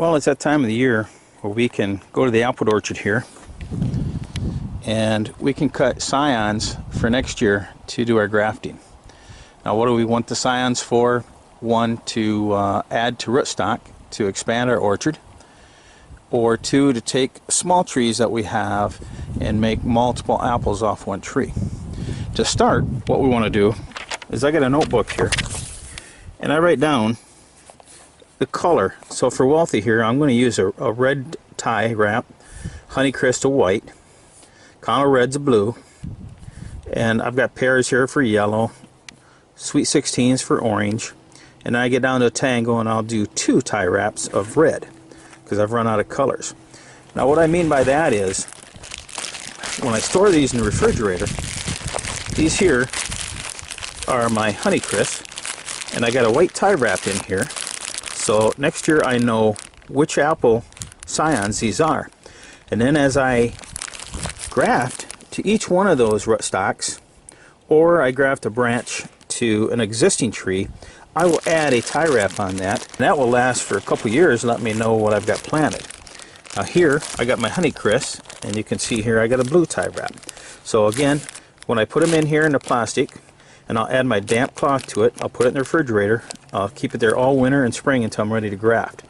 Well, it's that time of the year where we can go to the apple orchard here and we can cut scions for next year to do our grafting. Now, what do we want the scions for? One, to add to rootstock to expand our orchard, or two, to take small trees that we have and make multiple apples off one tree. To start, what we want to do is I got a notebook here and I write down the color. So for Wealthy here, I'm going to use a red tie wrap, Honeycrisp a white, Connell Red's a blue, and I've got pears here for yellow, Sweet 16s for orange, and then I get down to a tango and I'll do 2 tie wraps of red because I've run out of colors. Now what I mean by that is, when I store these in the refrigerator, these here are my Honeycrisp, and I got a white tie wrap in here. So next year I know which apple scions these are. And then as I graft to each one of those rootstocks, or I graft a branch to an existing tree, I will add a tie wrap on that. And that will last for a couple years, let me know what I've got planted. Now here I got my Honeycrisp, and you can see here I got a blue tie wrap. So again, when I put them in here in the plastic, and I'll add my damp cloth to it, I'll put it in the refrigerator, I'll keep it there all winter and spring until I'm ready to graft.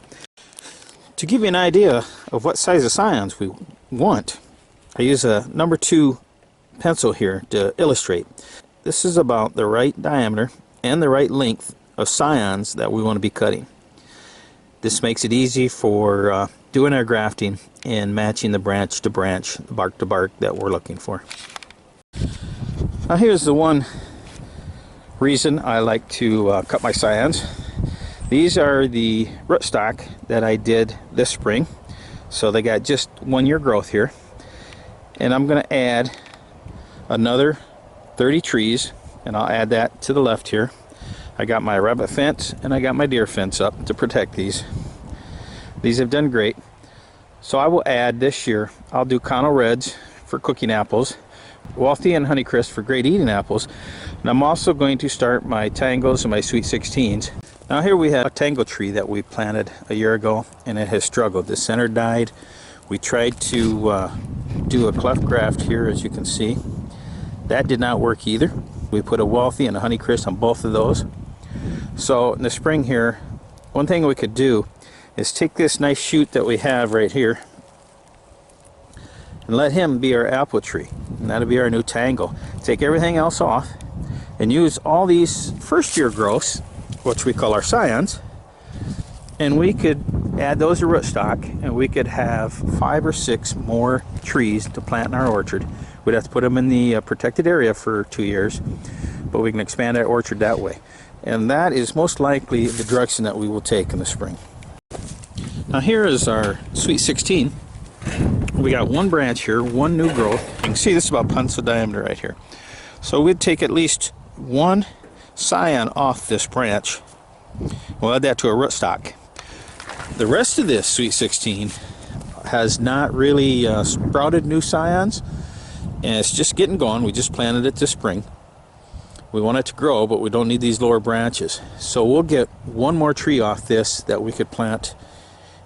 To give you an idea of what size of scions we want, I use a number 2 pencil here to illustrate. This is about the right diameter and the right length of scions that we want to be cutting. This makes it easy for doing our grafting and matching the branch to branch, bark to bark that we're looking for. Now here's the one reason I like to cut my scions. These are the rootstock that I did this spring, so they got just 1 year growth here, and I'm going to add another 30 trees, and I'll add that to the left here. I got my rabbit fence and I got my deer fence up to protect these. These have done great, so I will add this year, I'll do Connell Reds for cooking apples, Wealthy and Honeycrisp for great eating apples, and I'm also going to start my tangos and my Sweet 16s. Now here we have a tango tree that we planted a year ago, and it has struggled. The center died. We tried to do a cleft graft here, as you can see. That did not work either. We put a Wealthy and a Honeycrisp on both of those. So in the spring here, one thing we could do is take this nice shoot that we have right here and let him be our apple tree, and that'll be our new tango. Take everything else off and use all these first year growths, which we call our scions, and we could add those to rootstock, and we could have 5 or 6 more trees to plant in our orchard. We'd have to put them in the protected area for 2 years, but we can expand our orchard that way, and that is most likely the direction that we will take in the spring. Now here is our Sweet 16. We got 1 branch here, 1 new growth. You can see this is about pencil diameter right here. So we'd take at least 1 scion off this branch. We'll add that to a rootstock. The rest of this Sweet 16 has not really sprouted new scions, and it's just getting going. We just planted it this spring. We want it to grow, but we don't need these lower branches. So we'll get 1 more tree off this that we could plant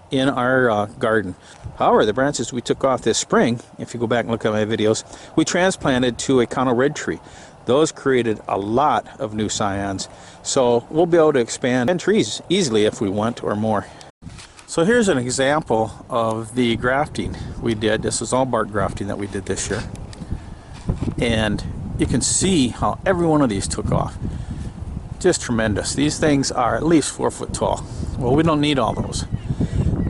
in our garden. However, the branches we took off this spring, if you go back and look at my videos, we transplanted to a Connell Red tree. Those created a lot of new scions, so we'll be able to expand 10 trees easily if we want, or more. So here's an example of the grafting we did. This is all bark grafting that we did this year, and you can see how every one of these took off. Just tremendous. These things are at least 4 foot tall. Well, we don't need all those,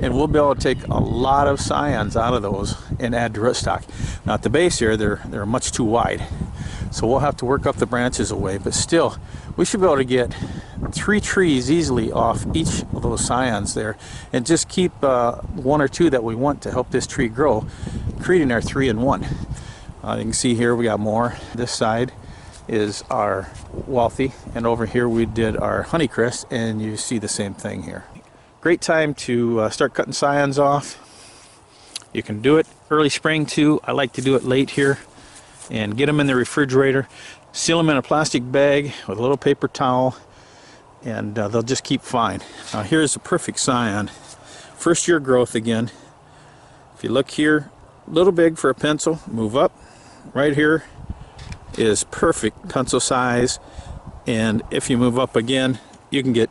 and we'll be able to take a lot of scions out of those and add to rootstock. Now at the base here, they're much too wide, so we'll have to work up the branches away, but still we should be able to get 3 trees easily off each of those scions there, and just keep 1 or 2 that we want to help this tree grow, creating our 3-in-1. You can see here we got more. This side is our Wealthy, and over here we did our Honeycrisp, and you see the same thing here. Great time to start cutting scions off. You can do it early spring too. I like to do it late here and get them in the refrigerator, seal them in a plastic bag with a little paper towel, and they'll just keep fine. Now here's a perfect scion first year growth again. If you look here, a little big for a pencil, move up. Right here is perfect pencil size, and if you move up again, you can get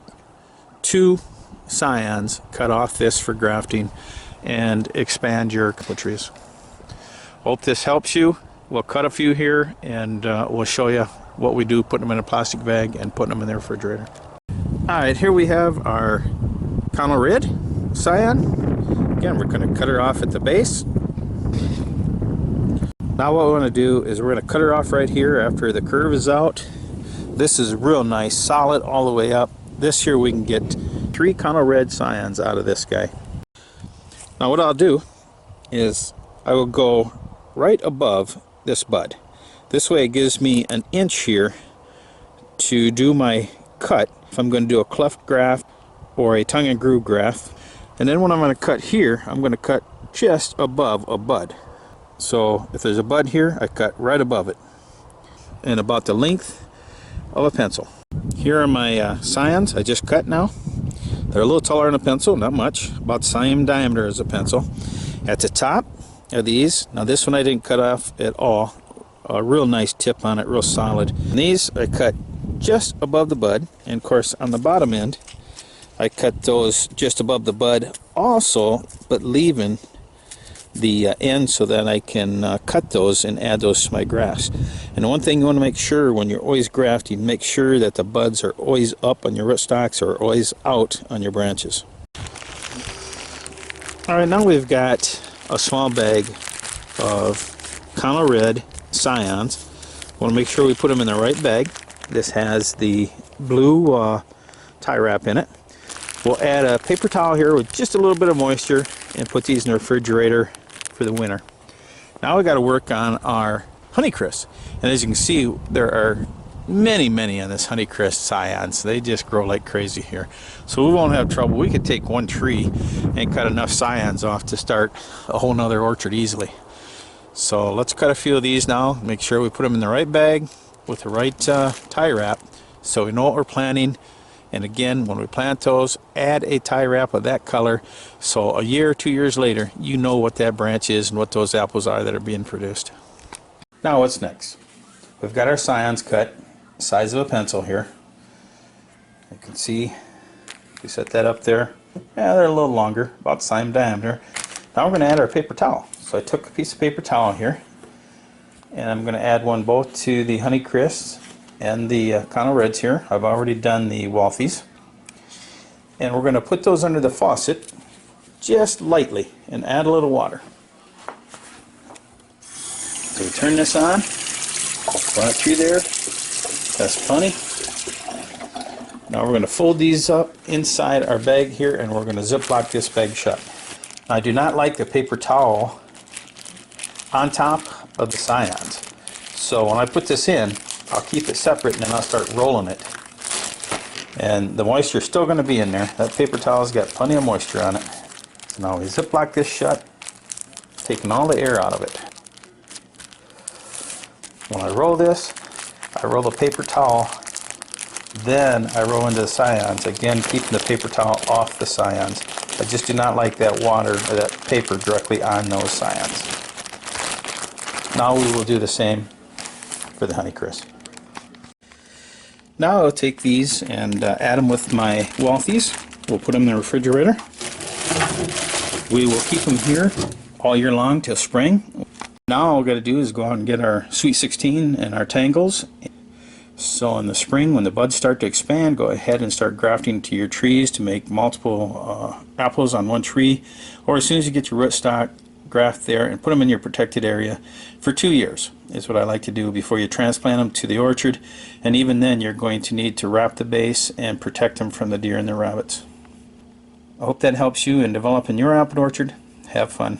2 scions cut off this for grafting and expand your apple trees. Hope this helps you. We'll cut a few here, and we'll show you what we do, putting them in a plastic bag and putting them in the refrigerator. Alright, here we have our Connell Red scion. Again, we're going to cut her off at the base. Now what we want to do is we're going to cut her off right here after the curve is out. This is real nice, solid all the way up. This here we can get 3 Connell Red scions out of this guy. Now what I'll do is I will go right above this bud. This way it gives me an inch here to do my cut if I'm going to do a cleft graft or a tongue and groove graft. And then when I'm going to cut here, I'm going to cut just above a bud. So if there's a bud here, I cut right above it, and about the length of a pencil. Here are my scions I just cut now. They're a little taller than a pencil, not much, about the same diameter as a pencil. At the top are these. Now this one I didn't cut off at all. A real nice tip on it, real solid. And these I cut just above the bud, and of course on the bottom end I cut those just above the bud also, but leaving the end so that I can cut those and add those to my grafts. And one thing you want to make sure when you're always grafting, make sure that the buds are always up on your rootstocks or always out on your branches. Alright, now we've got a small bag of Connell Red scions. Want to make sure we put them in the right bag. This has the blue tie wrap in it. We'll add a paper towel here with just a little bit of moisture and put these in the refrigerator for the winter. Now we got to work on our Honeycrisp, and as you can see, there are many on this Honeycrisp scions. They just grow like crazy here, so we won't have trouble. We could take one tree and cut enough scions off to start a whole nother orchard easily. So let's cut a few of these now, make sure we put them in the right bag with the right tie wrap so we know what we're planting. And again, when we plant those, add a tie wrap of that color, so a year or 2 years later you know what that branch is and what those apples are that are being produced. Now what's next? We've got our scions cut, size of a pencil here. You can see, we set that up there. Yeah, they're a little longer, about the same diameter. Now we're going to add our paper towel. So I took a piece of paper towel here, and I'm going to add one both to the Honeycrisp and the Connell Reds here. I've already done the Walthies. And we're going to put those under the faucet just lightly and add a little water. So we turn this on, run it through there, that's plenty. Now we're going to fold these up inside our bag here, and we're going to ziplock this bag shut. I do not like the paper towel on top of the scions. So when I put this in, I'll keep it separate and then I'll start rolling it. And the moisture is still going to be in there. That paper towel's got plenty of moisture on it. So now we ziplock this shut, taking all the air out of it. When I roll this, I roll the paper towel, then I roll into the scions, again keeping the paper towel off the scions. I just do not like that water or that paper directly on those scions. Now we will do the same for the Honeycrisp. Now I'll take these and add them with my Walthies. We'll put them in the refrigerator. We will keep them here all year long till spring. Now all we've got to do is go out and get our Sweet 16 and our tangles. So in the spring, when the buds start to expand, go ahead and start grafting to your trees to make multiple apples on one tree. Or as soon as you get your rootstock, graft there and put them in your protected area for 2 years is what I like to do before you transplant them to the orchard. And even then you're going to need to wrap the base and protect them from the deer and the rabbits. I hope that helps you in developing your apple orchard. Have fun.